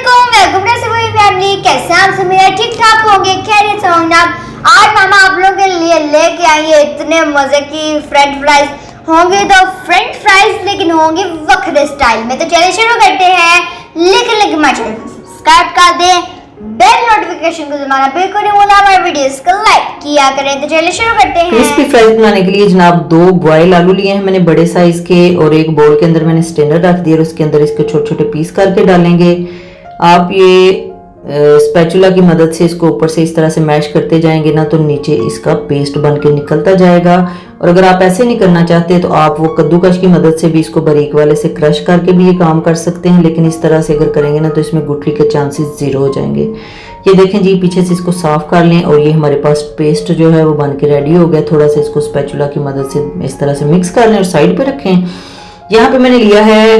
Welcome to सभी family. कैसे आप सब मेरे ठीक ठाक होंगे, खैरियत से होंगे आप। आज मामा आप लोगों के लिए लेके आई है इतने मजे की फ्रेंच फ्राइज। होंगे तो फ्रेंच फ्राइज लेकिन होंगे वक्र स्टाइल में। तो चलिए शुरू करते हैं। लेकिन हमारे चैनल को सब्सक्राइब कर दें, बेल नोटिफिकेशन को दबाना बिल्कुल नहीं भूलना, हमारे वीडियोस को लाइक किया करें। तो चलिए शुरू करते हैं। क्रिस्पी फ्राइज बनाने के लिए जनाब 2 बॉयल आलू लिए हैं मैंने बड़े साइज के, और एक बाउल के अंदर मैंने स्ट्रेनर रख दिया और उसके अंदर इसके छोटे छोटे पीस करके डालेंगे। आप ये स्पैचुला की मदद से इसको ऊपर से इस तरह से मैश करते जाएंगे ना, तो नीचे इसका पेस्ट बन के निकलता जाएगा। और अगर आप ऐसे नहीं करना चाहते तो आप वो कद्दूकश की मदद से भी इसको बारीक वाले से क्रश करके भी ये काम कर सकते हैं, लेकिन इस तरह से अगर करेंगे ना तो इसमें गुठली के चांसेस 0 हो जाएंगे। ये देखें जी, पीछे से इसको साफ कर लें और ये हमारे पास पेस्ट जो है वो बन के रेडी हो गया। थोड़ा सा इसको स्पैचुला की मदद से इस तरह से मिक्स कर लें और साइड पे रखें। यहाँ पे मैंने लिया है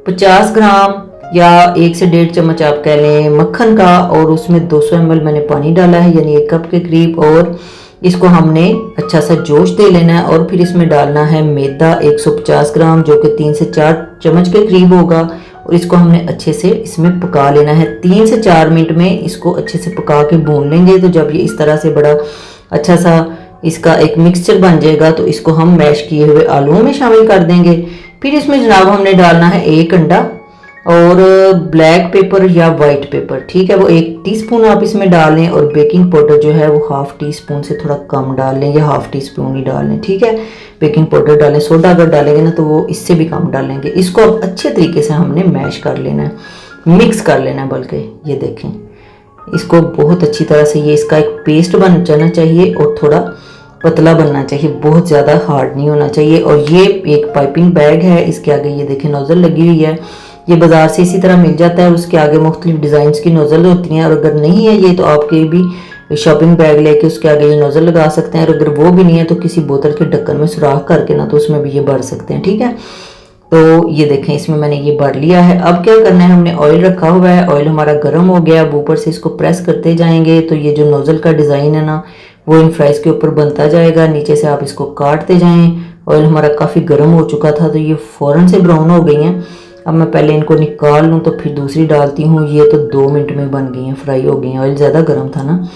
50 ग्राम या 1 से 1.5 चम्मच आप कह लें मक्खन का, और उसमें 200 ml मैंने पानी डाला है, यानी 1 कप के करीब। और इसको हमने अच्छा सा जोश दे लेना है और फिर इसमें डालना है मैदा 150 ग्राम, जो कि 3 से 4 चम्मच के करीब होगा। और इसको हमने अच्छे से इसमें पका लेना है। 3 से 4 मिनट में इसको अच्छे से पका के भून लेंगे। तो जब ये इस तरह से बड़ा अच्छा सा इसका एक मिक्सचर बन जाएगा तो इसको हम मैश किए हुए आलूओं में शामिल कर देंगे। फिर इसमें जनाब हमने डालना है 1 अंडा और ब्लैक पेपर या वाइट पेपर, ठीक है, वो 1 टीस्पून आप इसमें डाल लें। और बेकिंग पाउडर जो है वो 1/2 टीस्पून से थोड़ा कम डाल लें या 1/2 टीस्पून ही डाल लें, ठीक है। बेकिंग पाउडर डालें, सोडा अगर डालेंगे ना तो वो इससे भी कम डालेंगे। इसको अब अच्छे तरीके से हमने मैश कर लेना है, मिक्स कर लेना है। बल्कि ये देखें, इसको बहुत अच्छी तरह से ये इसका एक पेस्ट बन जाना चाहिए और थोड़ा पतला बनना चाहिए, बहुत ज़्यादा हार्ड नहीं होना चाहिए। और ये एक पाइपिंग बैग है, इसके आगे ये देखें नोज़ल लगी हुई है। ये बाज़ार से इसी तरह मिल जाता है, उसके आगे मुख्तलिफ डिज़ाइंस की नोज़ल होती हैं। और अगर नहीं है ये तो आपके भी शॉपिंग बैग लेके उसके आगे ये नोज़ल लगा सकते हैं। और अगर वो भी नहीं है तो किसी बोतल के ढक्कन में सुराख करके ना तो उसमें भी ये भर सकते हैं, ठीक है। तो ये देखें, इसमें मैंने ये भर लिया है। अब क्या करना है, हमने ऑयल रखा हुआ है, ऑयल हमारा गर्म हो गया। अब ऊपर से इसको प्रेस करते जाएंगे तो ये जो नोज़ल का डिज़ाइन है ना वो इन फ्राइज़ के ऊपर बनता जाएगा। नीचे से आप इसको काटते जाएं। ऑयल हमारा काफ़ी गर्म हो चुका था तो ये फ़ौरन से ब्राउन हो गई हैं। अब मैं पहले इनको निकाल लूँ तो फिर दूसरी डालती हूँ। ये तो 2 मिनट में बन गई हैं, फ्राई हो गई हैं, ऑयल ज़्यादा गर्म था ना।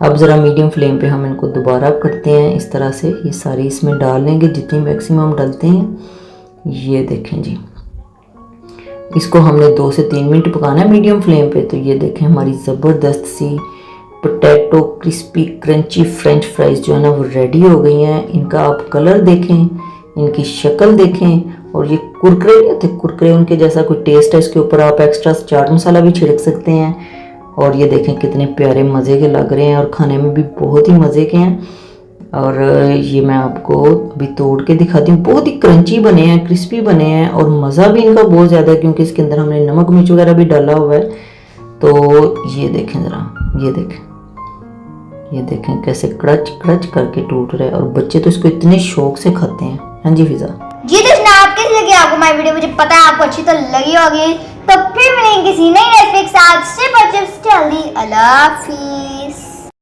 अब ज़रा मीडियम फ्लेम पे हम इनको दोबारा करते हैं। इस तरह से ये सारी इसमें डाल लेंगे जितनी मैक्सिमम डालते हैं। ये देखें जी, इसको हमने 2 से 3 मिनट पकाना है मीडियम फ्लेम पे। तो ये देखें, हमारी ज़बरदस्त सी potato crispy crunchy French fries जो है ना वो रेडी हो गई हैं। इनका आप कलर देखें, इनकी शक्ल देखें, और ये कुरकुरे नहीं होते, कुरकुरे उनके जैसा कोई टेस्ट है। इसके ऊपर आप एक्स्ट्रा चाट मसाला भी छिड़क सकते हैं। और ये देखें कितने प्यारे मज़े के लग रहे हैं और खाने में भी बहुत ही मज़े के हैं। और ये मैं आपको अभी तोड़ के दिखाती हूँ। बहुत ही क्रंची बने हैं, क्रिस्पी बने हैं और मज़ा भी इनका बहुत ज़्यादा है क्योंकि इसके अंदर हमने नमक मिर्च वगैरह भी डाला हुआ है। तो ये देखें ज़रा, ये देखें कैसे क्रच क्रच करके टूट रहे हैं और बच्चे तो इसको इतने शौक से खाते हैं। हाँ जी फिजा जी, तो जनाब कैसी लगी आपको हमारी वीडियो? मुझे पता है आपको अच्छी तो लगी होगी। तो फिर मिलेंगे किसी नई रेसिपी के साथ। जल्दी अल्लाह हाफिज़।